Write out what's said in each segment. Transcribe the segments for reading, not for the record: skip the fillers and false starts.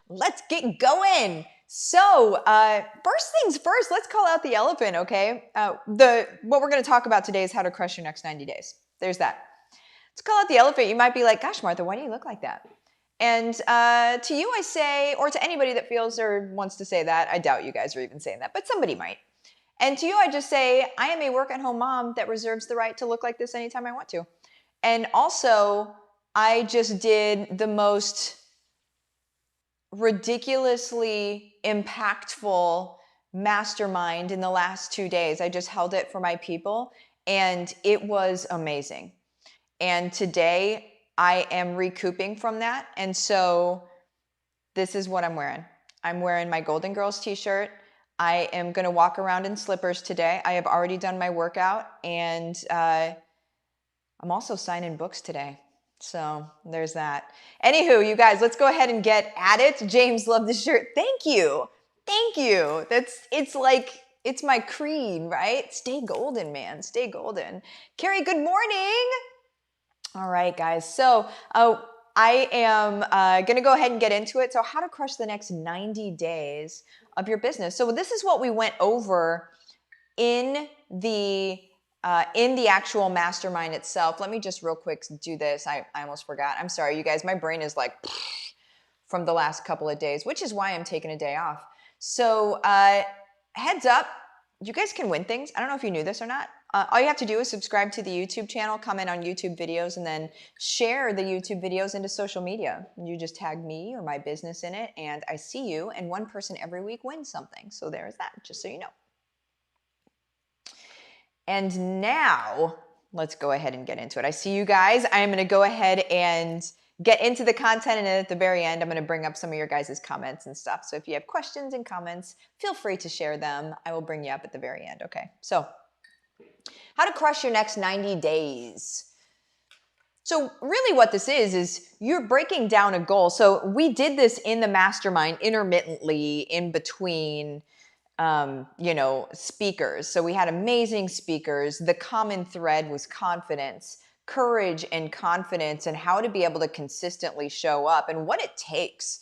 Let's get going. So, first things first, let's call out the elephant, okay? What we're going to talk about today is how to crush your next 90 days. There's that. Let's call out the elephant. You might be like, gosh, Martha, why do you look like that? And to you, I say, or to anybody that feels or wants to say that, I doubt you guys are even saying that, but somebody might. And to you, I just say, I am a work-at-home mom that reserves the right to look like this anytime I want to. And also, I just did the most ridiculously impactful mastermind in the last 2 days. I just held it for my people, and it was amazing. And today, I am recouping from that. And so this is what I'm wearing. I'm wearing my Golden Girls t-shirt. I am going to walk around in slippers today. I have already done my workout, and I'm also signing books today. So there's that. Anywho, you guys, let's go ahead and get at it. James, love the shirt. Thank you. Thank you. It's my creed, right? Stay golden, man. Stay golden. Carrie, good morning. All right, guys. So I am going to go ahead and get into it. So how to crush the next 90 days of your business. So this is what we went over in the actual mastermind itself. Let me just real quick do this. I almost forgot. I'm sorry, you guys. My brain is like from the last couple of days, which is why I'm taking a day off. So heads up, you guys can win things. I don't know if you knew this or not. All you have to do is subscribe to the YouTube channel, comment on YouTube videos, and then share the YouTube videos into social media. You just tag me or my business in it, and I see you, and one person every week wins something. So there's that, just so you know. And now, let's go ahead and get into it. I see you guys. I'm going to go ahead and get into the content, and at the very end, I'm going to bring up some of your guys' comments and stuff. So if you have questions and comments, feel free to share them. I will bring you up at the very end, okay? So, how to crush your next 90 days. So really what this is you're breaking down a goal. So we did this in the mastermind intermittently in between speakers. So we had amazing speakers. The common thread was confidence, courage and confidence, and how to be able to consistently show up and what it takes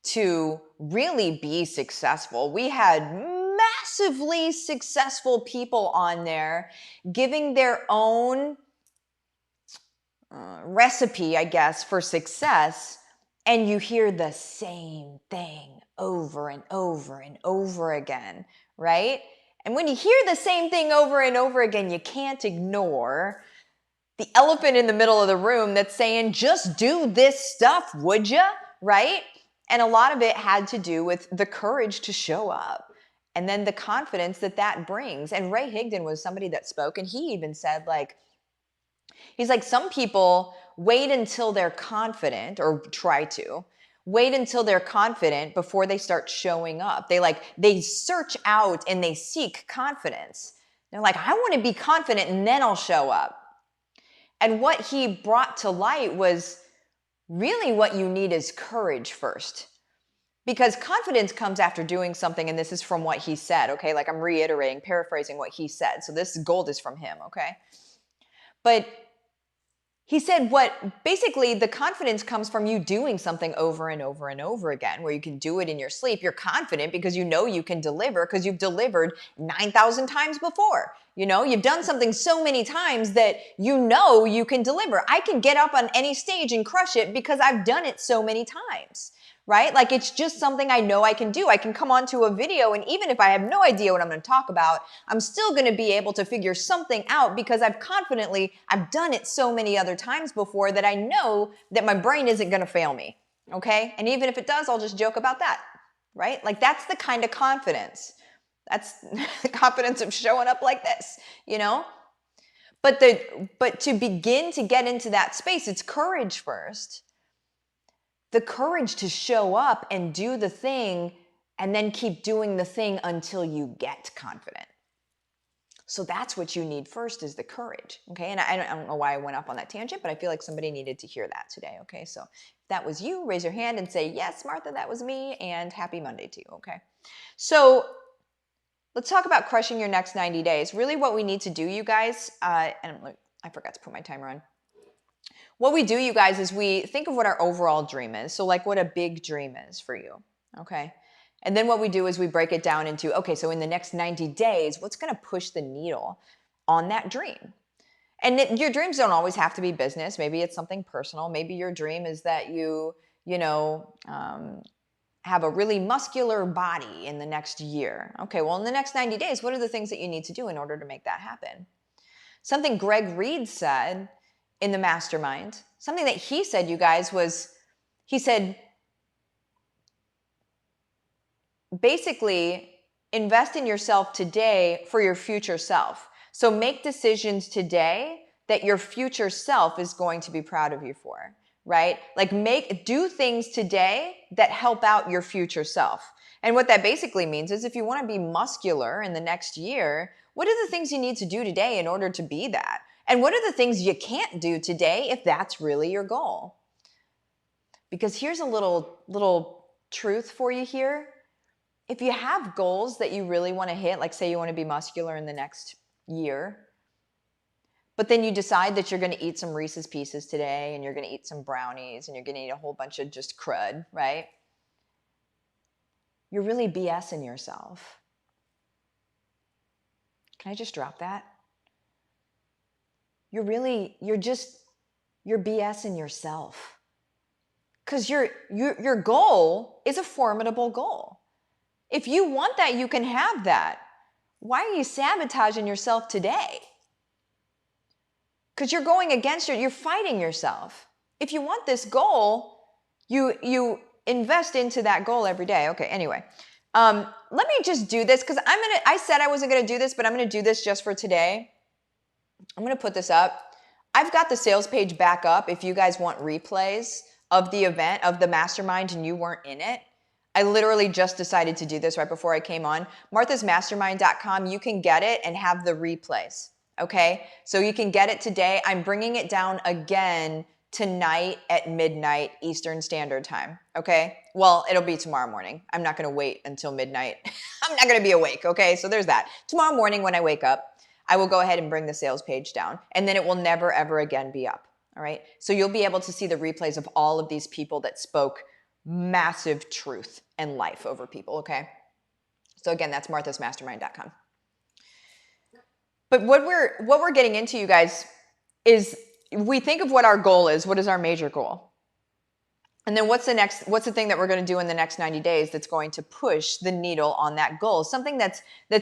to really be successful. We had massively successful people on there giving their own recipe, I guess, for success. And you hear the same thing over and over and over again, right? And when you hear the same thing over and over again, you can't ignore the elephant in the middle of the room that's saying, just do this stuff, would you? Right? And a lot of it had to do with the courage to show up and then the confidence that that brings. And Ray Higdon was somebody that spoke, and he even said, he's like, some people wait until they're confident, or try to wait until they're confident before they start showing up. They search out and they seek confidence. They're like, I want to be confident and then I'll show up. And what he brought to light was really what you need is courage first. Because confidence comes after doing something, and this is from what he said, okay? Like, I'm reiterating, paraphrasing what he said. So this gold is from him, okay? But he said basically the confidence comes from you doing something over and over and over again, where you can do it in your sleep. You're confident because you know you can deliver, because you've delivered 9,000 times before. You've done something so many times that you know you can deliver. I can get up on any stage and crush it because I've done it so many times, right? Like, it's just something I know I can do. I can come onto a video, and even if I have no idea what I'm going to talk about, I'm still going to be able to figure something out because I've done it so many other times before that I know that my brain isn't going to fail me, okay? And even if it does, I'll just joke about that, right? Like, that's the kind of confidence. That's the confidence of showing up like this, But to begin to get into that space, it's courage first. The courage to show up and do the thing and then keep doing the thing until you get confident. So that's what you need first, is the courage, okay? And I don't know why I went up on that tangent, but I feel like somebody needed to hear that today, okay? So if that was you, raise your hand and say, yes, Martha, that was me, and happy Monday to you, okay? So let's talk about crushing your next 90 days. Really what we need to do, you guys, and I forgot to put my timer on. What we do, you guys, is we think of what our overall dream is. So like what a big dream is for you, okay? And then what we do is we break it down into, okay, so in the next 90 days, what's gonna push the needle on that dream? And your dreams don't always have to be business. Maybe it's something personal. Maybe your dream is that have a really muscular body in the next year. Okay, well, in the next 90 days, what are the things that you need to do in order to make that happen? Something Greg Reed said in the mastermind, something that he said, you guys, was he said, basically, invest in yourself today for your future self. So make decisions today that your future self is going to be proud of you for, right? Like do things today that help out your future self. And what that basically means is if you want to be muscular in the next year, what are the things you need to do today in order to be that? And what are the things you can't do today if that's really your goal? Because here's a little truth for you here. If you have goals that you really want to hit, like say you want to be muscular in the next year, but then you decide that you're going to eat some Reese's Pieces today and you're going to eat some brownies and you're going to eat a whole bunch of just crud, right? You're really BSing yourself. Can I just drop that? You're BSing yourself. Because your goal is a formidable goal. If you want that, you can have that. Why are you sabotaging yourself today? Because you're going against you're fighting yourself. If you want this goal, you invest into that goal every day. Okay, anyway. Let me just do this because I said I wasn't going to do this, but I'm going to do this just for today. I'm going to put this up. I've got the sales page back up if you guys want replays of the event, of the mastermind, and you weren't in it. I literally just decided to do this right before I came on. marthasmastermind.com, you can get it and have the replays, okay? So you can get it today. I'm bringing it down again tonight at midnight Eastern Standard Time, okay? Well, it'll be tomorrow morning. I'm not going to wait until midnight. I'm not going to be awake, okay? So there's that. Tomorrow morning when I wake up, I will go ahead and bring the sales page down, and then it will never, ever again be up, all right? So you'll be able to see the replays of all of these people that spoke massive truth and life over people, okay? So again, that's marthasmastermind.com. But what we're getting into, you guys, is we think of what our goal is. What is our major goal? And then what's the thing that we're going to do in the next 90 days that's going to push the needle on that goal? Something that's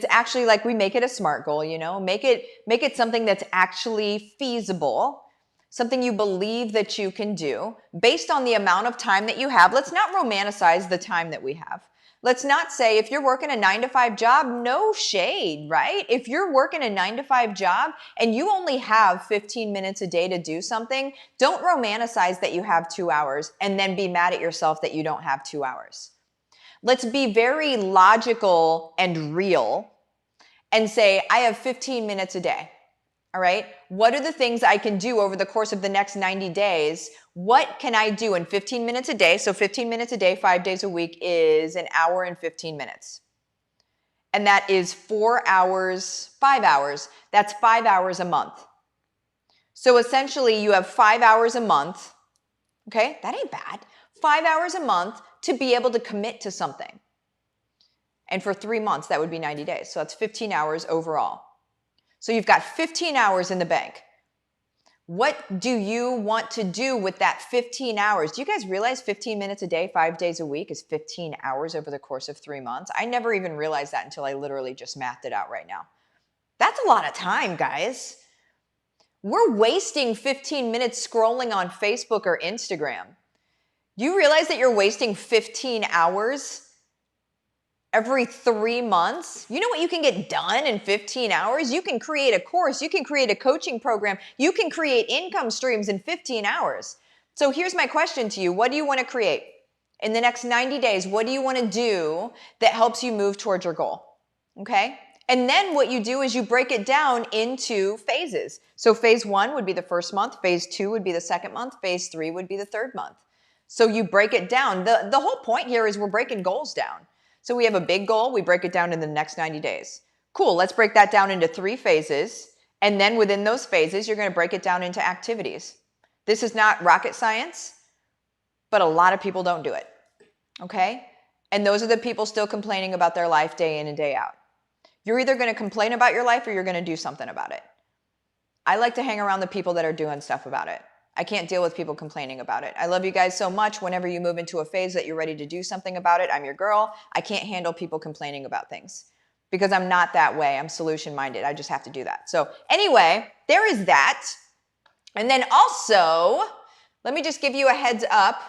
actually, like, we make it a SMART goal, make it something that's actually feasible, something you believe that you can do based on the amount of time that you have. Let's not romanticize the time that we have. Let's not say if you're working a 9-to-5 job, no shade, right? If you're working a 9-to-5 job and you only have 15 minutes a day to do something, don't romanticize that you have 2 hours and then be mad at yourself that you don't have 2 hours. Let's be very logical and real and say, I have 15 minutes a day. All right. What are the things I can do over the course of the next 90 days? What can I do in 15 minutes a day? So 15 minutes a day, 5 days a week is an hour and 15 minutes. And that is 4 hours, 5 hours. That's 5 hours a month. So essentially you have 5 hours a month. Okay. That ain't bad. 5 hours a month to be able to commit to something. And for 3 months, that would be 90 days. So that's 15 hours overall. So you've got 15 hours in the bank. What do you want to do with that 15 hours? Do you guys realize 15 minutes a day, 5 days a week is 15 hours over the course of 3 months? I never even realized that until I literally just mathed it out right now. That's a lot of time, guys. We're wasting 15 minutes scrolling on Facebook or Instagram. Do you realize that you're wasting 15 hours every 3 months? You know what you can get done in 15 hours? You can create a course. You can create a coaching program. You can create income streams in 15 hours. So here's my question to you. What do you want to create? In the next 90 days, what do you want to do that helps you move towards your goal? Okay? And then what you do is you break it down into phases. So phase 1 would be the first month. Phase 2 would be the second month. Phase 3 would be the third month. So you break it down. The whole point here is we're breaking goals down. So we have a big goal. We break it down in the next 90 days. Cool. Let's break that down into 3 phases. And then within those phases, you're going to break it down into activities. This is not rocket science, but a lot of people don't do it, okay? And those are the people still complaining about their life day in and day out. You're either going to complain about your life or you're going to do something about it. I like to hang around the people that are doing stuff about it. I can't deal with people complaining about it. I love you guys so much. Whenever you move into a phase that you're ready to do something about it, I'm your girl. I can't handle people complaining about things because I'm not that way. I'm solution-minded. I just have to do that. So anyway, there is that. And then also, let me just give you a heads up,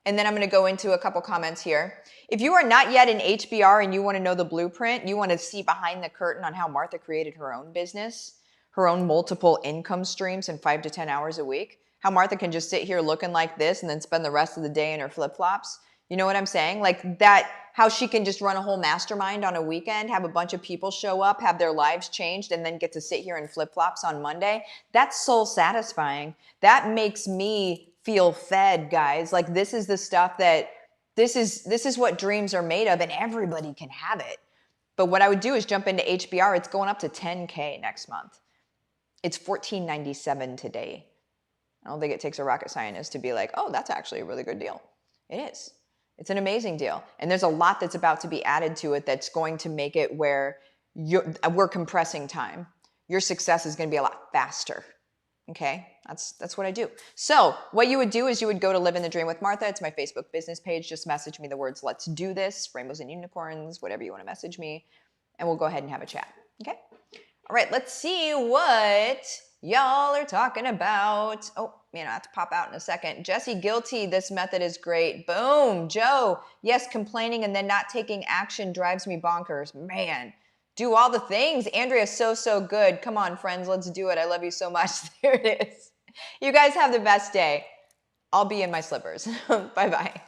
and then I'm going to go into a couple comments here. If you are not yet in HBR and you want to know the blueprint, you want to see behind the curtain on how Martha created her own business, her own multiple income streams in 5 to 10 hours a week, how Martha can just sit here looking like this and then spend the rest of the day in her flip-flops. You know what I'm saying? Like that, how she can just run a whole mastermind on a weekend, have a bunch of people show up, have their lives changed, and then get to sit here in flip-flops on Monday. That's soul satisfying. That makes me feel fed, guys. Like this is the stuff that, this is what dreams are made of, and everybody can have it. But what I would do is jump into HBR. It's going up to 10K next month. It's $14.97 today. I don't think it takes a rocket scientist to be like, oh, that's actually a really good deal. It is. It's an amazing deal. And there's a lot that's about to be added to it that's going to make it where we're compressing time. Your success is going to be a lot faster. Okay? That's what I do. So what you would do is you would go to Livin the Dream with Martha. It's my Facebook business page. Just message me the words, let's do this, rainbows and unicorns, whatever you want to message me. And we'll go ahead and have a chat. Okay? All right, let's see what y'all are talking about. Oh, man, I have to pop out in a second. Jesse, guilty. This method is great. Boom. Joe, yes, complaining and then not taking action drives me bonkers. Man, do all the things. Andrea, so good. Come on, friends, let's do it. I love you so much. There it is. You guys have the best day. I'll be in my slippers. Bye-bye.